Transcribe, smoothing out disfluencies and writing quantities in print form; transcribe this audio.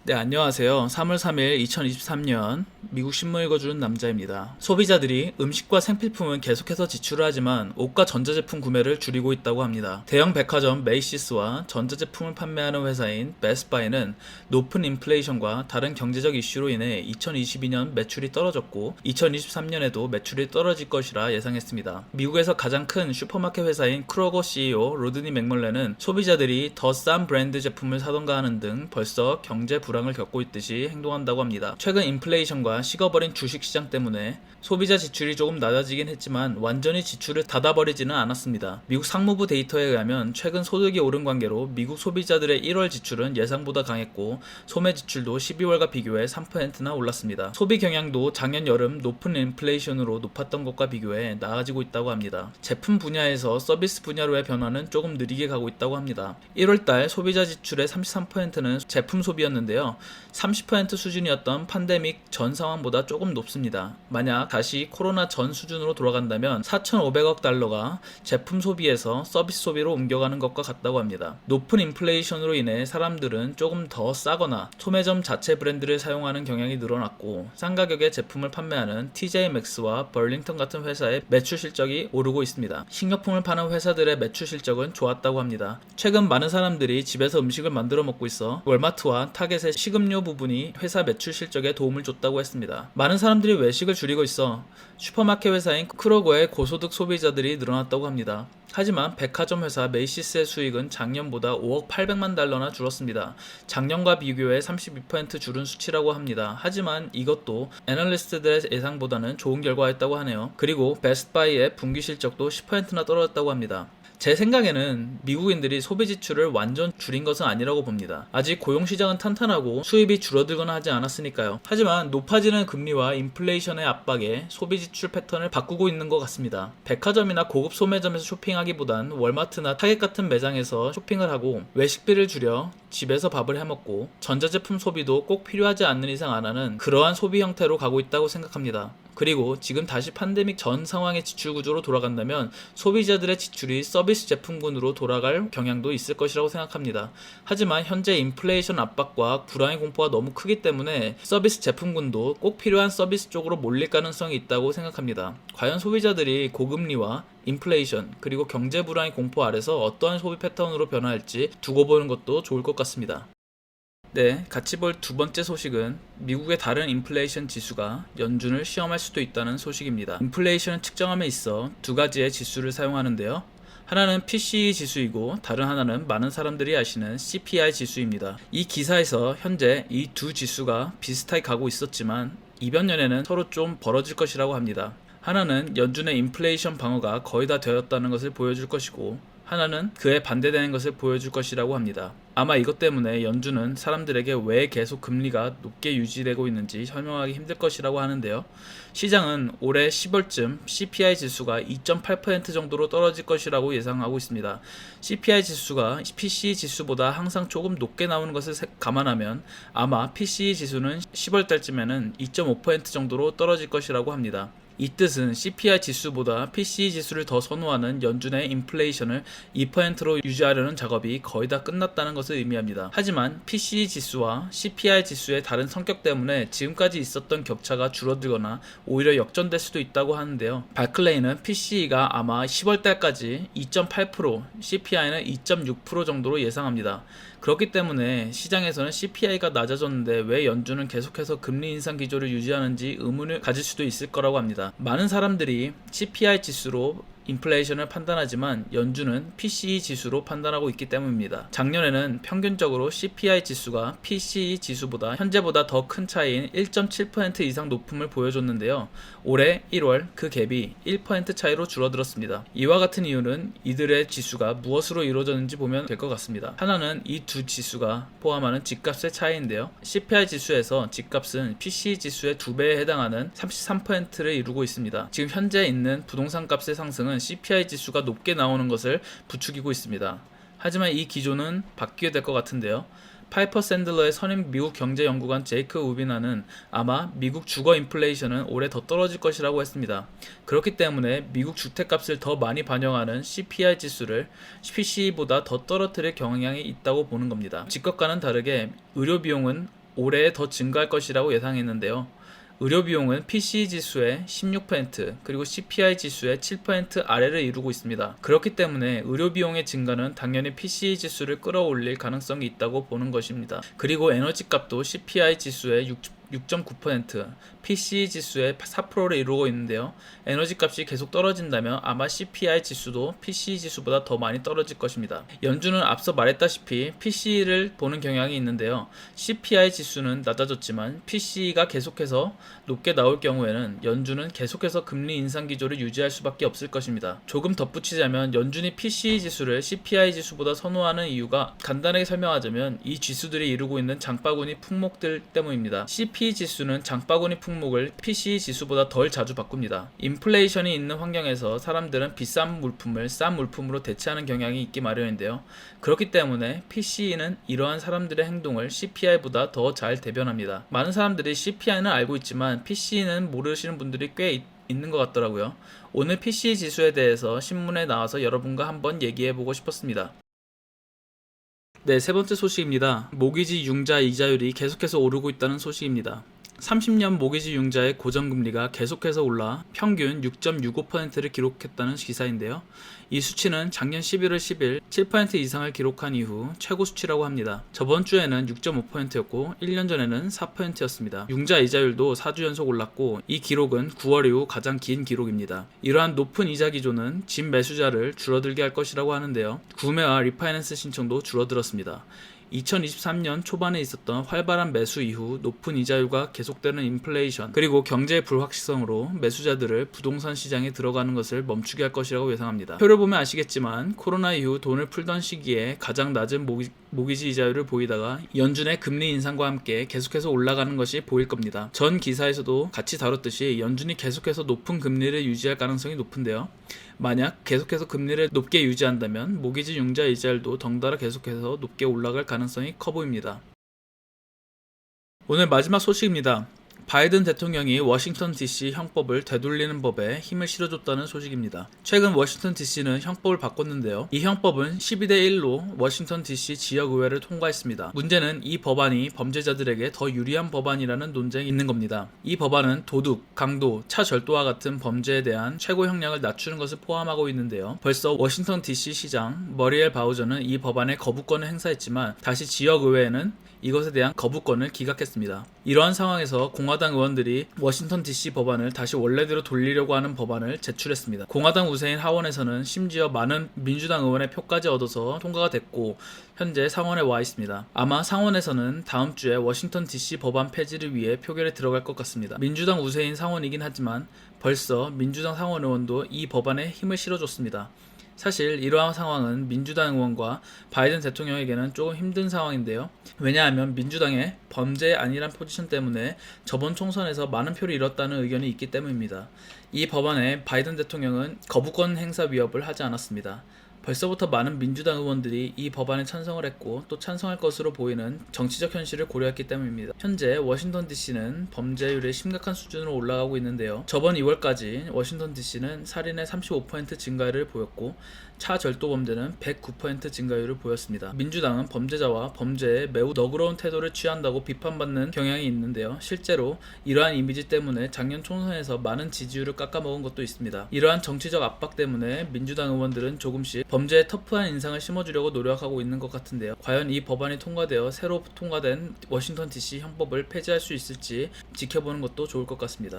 네, 안녕하세요. 3월 3일 2023년 미국 신문 읽어주는 남자입니다. 소비자들이 음식과 생필품은 계속해서 지출을 하지만 옷과 전자제품 구매를 줄이고 있다고 합니다. 대형 백화점 메이시스와 전자제품을 판매하는 회사인 베스트바이는 높은 인플레이션과 다른 경제적 이슈로 인해 2022년 매출이 떨어졌고 2023년에도 매출이 떨어질 것이라 예상했습니다. 미국에서 가장 큰 슈퍼마켓 회사인 크로거 CEO 로드니 맥멀렌은 소비자들이 더 싼 브랜드 제품을 사던가 하는 등 벌써 경제 불황을 겪고 있듯이 행동한다고 합니다. 최근 인플레이션과 식어버린 주식시장 때문에 소비자 지출이 조금 낮아지긴 했지만 완전히 지출을 닫아버리지는 않았습니다. 미국 상무부 데이터에 의하면 최근 소득이 오른 관계로 미국 소비자들의 1월 지출은 예상보다 강했고 소매 지출도 12월과 비교해 3%나 올랐습니다. 소비 경향도 작년 여름 높은 인플레이션으로 높았던 것과 비교해 나아지고 있다고 합니다. 제품 분야에서 서비스 분야로의 변화는 조금 느리게 가고 있다고 합니다. 1월달 소비자 지출의 33%는 제품 소비였는데요. 30% 수준이었던 팬데믹 전 상황보다 조금 높습니다. 만약 다시 코로나 전 수준으로 돌아간다면 4,500억 달러가 제품 소비에서 서비스 소비로 옮겨가는 것과 같다고 합니다. 높은 인플레이션으로 인해 사람들은 조금 더 싸거나 소매점 자체 브랜드를 사용하는 경향이 늘어났고 싼 가격의 제품을 판매하는 TJ 맥스와 벌링턴 같은 회사의 매출 실적이 오르고 있습니다. 식료품을 파는 회사들의 매출 실적은 좋았다고 합니다. 최근 많은 사람들이 집에서 음식을 만들어 먹고 있어 월마트와 타겟의 식음료 부분이 회사 매출 실적에 도움을 줬다고 했습니다. 많은 사람들이 외식을 줄이고 있어 슈퍼마켓 회사인 크로거의 고소득 소비자들이 늘어났다고 합니다. 하지만 백화점 회사 메이시스의 수익은 작년보다 5억 800만 달러나 줄었습니다. 작년과 비교해 32% 줄은 수치라고 합니다. 하지만 이것도 애널리스트들의 예상보다는 좋은 결과였다고 하네요. 그리고 베스트바이의 분기 실적도 10%나 떨어졌다고 합니다. 제 생각에는 미국인들이 소비 지출을 완전 줄인 것은 아니라고 봅니다. 아직 고용시장은 탄탄하고 수입이 줄어들거나 하지 않았으니까요. 하지만 높아지는 금리와 인플레이션의 압박에 소비 지출 패턴을 바꾸고 있는 것 같습니다. 백화점이나 고급 소매점에서 쇼핑하기보단 월마트나 타겟 같은 매장에서 쇼핑을 하고 외식비를 줄여 집에서 밥을 해먹고 전자제품 소비도 꼭 필요하지 않는 이상 안 하는 그러한 소비 형태로 가고 있다고 생각합니다. 그리고 지금 다시 팬데믹 전 상황의 지출 구조로 돌아간다면 소비자들의 지출이 서비스 제품군으로 돌아갈 경향도 있을 것이라고 생각합니다. 하지만 현재 인플레이션 압박과 불황의 공포가 너무 크기 때문에 서비스 제품군도 꼭 필요한 서비스 쪽으로 몰릴 가능성이 있다고 생각합니다. 과연 소비자들이 고금리와 인플레이션 그리고 경제 불황의 공포 아래서 어떠한 소비 패턴으로 변화할지 두고 보는 것도 좋을 것 같습니다. 네, 같이 볼 두 번째 소식은 미국의 다른 인플레이션 지수가 연준을 시험할 수도 있다는 소식입니다. 인플레이션을 측정함에 있어 두 가지의 지수를 사용하는데요. 하나는 PCE 지수이고 다른 하나는 많은 사람들이 아시는 CPI 지수입니다. 이 기사에서 현재 이 두 지수가 비슷하게 가고 있었지만 이번 연에는 서로 좀 벌어질 것이라고 합니다. 하나는 연준의 인플레이션 방어가 거의 다 되었다는 것을 보여줄 것이고 하나는 그에 반대되는 것을 보여줄 것이라고 합니다. 아마 이것 때문에 연준은 사람들에게 왜 계속 금리가 높게 유지되고 있는지 설명하기 힘들 것이라고 하는데요. 시장은 올해 10월쯤 CPI 지수가 2.8% 정도로 떨어질 것이라고 예상하고 있습니다. CPI 지수가 PCE 지수보다 항상 조금 높게 나오는 것을 감안하면 아마 PCE 지수는 10월 달쯤에는 2.5% 정도로 떨어질 것이라고 합니다. 이 뜻은 CPI 지수보다 PCE 지수를 더 선호하는 연준의 인플레이션을 2%로 유지하려는 작업이 거의 다 끝났다는 것을 의미합니다. 하지만 PCE 지수와 CPI 지수의 다른 성격 때문에 지금까지 있었던 격차가 줄어들거나 오히려 역전될 수도 있다고 하는데요. 발클레이는 PCE가 아마 10월 달까지 2.8%, CPI는 2.6% 정도로 예상합니다. 그렇기 때문에 시장에서는 CPI가 낮아졌는데 왜 연준은 계속해서 금리 인상 기조를 유지하는지 의문을 가질 수도 있을 거라고 합니다. 많은 사람들이 CPI 지수로 인플레이션을 판단하지만 연준은 PCE 지수로 판단하고 있기 때문입니다. 작년에는 평균적으로 CPI 지수가 PCE 지수보다 현재보다 더 큰 차이인 1.7% 이상 높음을 보여줬는데요. 올해 1월 그 갭이 1% 차이로 줄어들었습니다. 이와 같은 이유는 이들의 지수가 무엇으로 이루어졌는지 보면 될 것 같습니다. 하나는 이 두 지수가 포함하는 집값의 차이인데요. CPI 지수에서 집값은 PCE 지수의 2배에 해당하는 33%를 이루고 있습니다. 지금 현재 있는 부동산 값의 상승은 CPI 지수가 높게 나오는 것을 부추기고 있습니다. 하지만 이 기조는 바뀌게 될 것 같은데요. 파이퍼 샌들러의 선임 미국 경제연구관 제이크 우비나는 아마 미국 주거 인플레이션은 올해 더 떨어질 것이라고 했습니다. 그렇기 때문에 미국 주택값을 더 많이 반영하는 CPI 지수를 PCE보다 더 떨어뜨릴 경향이 있다고 보는 겁니다. 집값과는 다르게 의료 비용은 올해 더 증가할 것이라고 예상했는데요. 의료 비용은 PCE 지수의 16% 그리고 CPI 지수의 7% 아래를 이루고 있습니다. 그렇기 때문에 의료 비용의 증가는 당연히 PCE 지수를 끌어올릴 가능성이 있다고 보는 것입니다. 그리고 에너지 값도 CPI 지수의 6.9%, PCE 지수의 4%를 이루고 있는데요. 에너지 값이 계속 떨어진다면 아마 CPI 지수도 PCE 지수보다 더 많이 떨어질 것입니다. 연준은 앞서 말했다시피 PCE를 보는 경향이 있는데요. CPI 지수는 낮아졌지만 PCE가 계속해서 높게 나올 경우에는 연준은 계속해서 금리 인상 기조를 유지할 수밖에 없을 것입니다. 조금 덧붙이자면 연준이 PCE 지수를 CPI 지수보다 선호하는 이유가 간단하게 설명하자면 이 지수들이 이루고 있는 장바구니 품목들 때문입니다. CPI 지수는 장바구니 품목을 PCE 지수보다 덜 자주 바꿉니다. 인플레이션이 있는 환경에서 사람들은 비싼 물품을 싼 물품으로 대체하는 경향이 있기 마련인데요. 그렇기 때문에 PCE는 이러한 사람들의 행동을 CPI보다 더 잘 대변합니다. 많은 사람들이 CPI는 알고 있지만 PCE는 모르시는 분들이 꽤 있는 것 같더라고요. 오늘 PCE 지수에 대해서 신문에 나와서 여러분과 한번 얘기해보고 싶었습니다. 네, 세 번째 소식입니다. 모기지 융자 이자율이 계속해서 오르고 있다는 소식입니다. 30년 모기지 융자의 고정금리가 계속해서 올라 평균 6.65%를 기록했다는 기사인데요. 이 수치는 작년 11월 10일 7% 이상을 기록한 이후 최고 수치라고 합니다. 저번 주에는 6.5%였고 1년 전에는 4%였습니다. 융자 이자율도 4주 연속 올랐고 이 기록은 9월 이후 가장 긴 기록입니다. 이러한 높은 이자 기조는 집 매수자를 줄어들게 할 것이라고 하는데요. 구매와 리파이낸스 신청도 줄어들었습니다. 2023년 초반에 있었던 활발한 매수 이후 높은 이자율과 계속되는 인플레이션 그리고 경제의 불확실성으로 매수자들을 부동산 시장에 들어가는 것을 멈추게 할 것이라고 예상합니다. 표를 보면 아시겠지만 코로나 이후 돈을 풀던 시기에 가장 낮은 모기지 이자율을 보이다가 연준의 금리 인상과 함께 계속해서 올라가는 것이 보일 겁니다. 전 기사에서도 같이 다뤘듯이 연준이 계속해서 높은 금리를 유지할 가능성이 높은데요. 만약 계속해서 금리를 높게 유지한다면 모기지 융자 이자율도 덩달아 계속해서 높게 올라갈 가능성이 커 보입니다. 오늘 마지막 소식입니다. 바이든 대통령이 워싱턴 DC 형법을 되돌리는 법에 힘을 실어줬다는 소식입니다. 최근 워싱턴 DC는 형법을 바꿨는데요. 이 형법은 12대1로 워싱턴 DC 지역의회를 통과했습니다. 문제는 이 법안이 범죄자들에게 더 유리한 법안이라는 논쟁이 있는 겁니다. 이 법안은 도둑, 강도, 차 절도와 같은 범죄에 대한 최고 형량을 낮추는 것을 포함하고 있는데요. 벌써 워싱턴 DC 시장 머리엘 바우저는 이 법안에 거부권을 행사했지만 다시 지역의회에는 이것에 대한 거부권을 기각했습니다. 이러한 상황에서 공화당 의원들이 워싱턴 DC 법안을 다시 원래대로 돌리려고 하는 법안을 제출했습니다. 공화당 우세인 하원에서는 심지어 많은 민주당 의원의 표까지 얻어서 통과가 됐고 현재 상원에 와 있습니다. 아마 상원에서는 다음 주에 워싱턴 DC 법안 폐지를 위해 표결에 들어갈 것 같습니다. 민주당 우세인 상원이긴 하지만 벌써 민주당 상원 의원도 이 법안에 힘을 실어줬습니다. 사실 이러한 상황은 민주당 의원과 바이든 대통령에게는 조금 힘든 상황인데요. 왜냐하면 민주당의 범죄 아니란 포지션 때문에 저번 총선에서 많은 표를 잃었다는 의견이 있기 때문입니다. 이 법안에 바이든 대통령은 거부권 행사 위협을 하지 않았습니다. 벌써부터 많은 민주당 의원들이 이 법안에 찬성을 했고 또 찬성할 것으로 보이는 정치적 현실을 고려했기 때문입니다. 현재 워싱턴 DC는 범죄율이 심각한 수준으로 올라가고 있는데요. 저번 2월까지 워싱턴 DC는 살인의 35% 증가율을 보였고 차 절도 범죄는 109% 증가율을 보였습니다. 민주당은 범죄자와 범죄에 매우 너그러운 태도를 취한다고 비판받는 경향이 있는데요. 실제로 이러한 이미지 때문에 작년 총선에서 많은 지지율을 깎아먹은 것도 있습니다. 이러한 정치적 압박 때문에 민주당 의원들은 조금씩 범죄에 터프한 인상을 심어주려고 노력하고 있는 것 같은데요. 과연 이 법안이 통과되어 새로 통과된 워싱턴 DC 형법을 폐지할 수 있을지 지켜보는 것도 좋을 것 같습니다.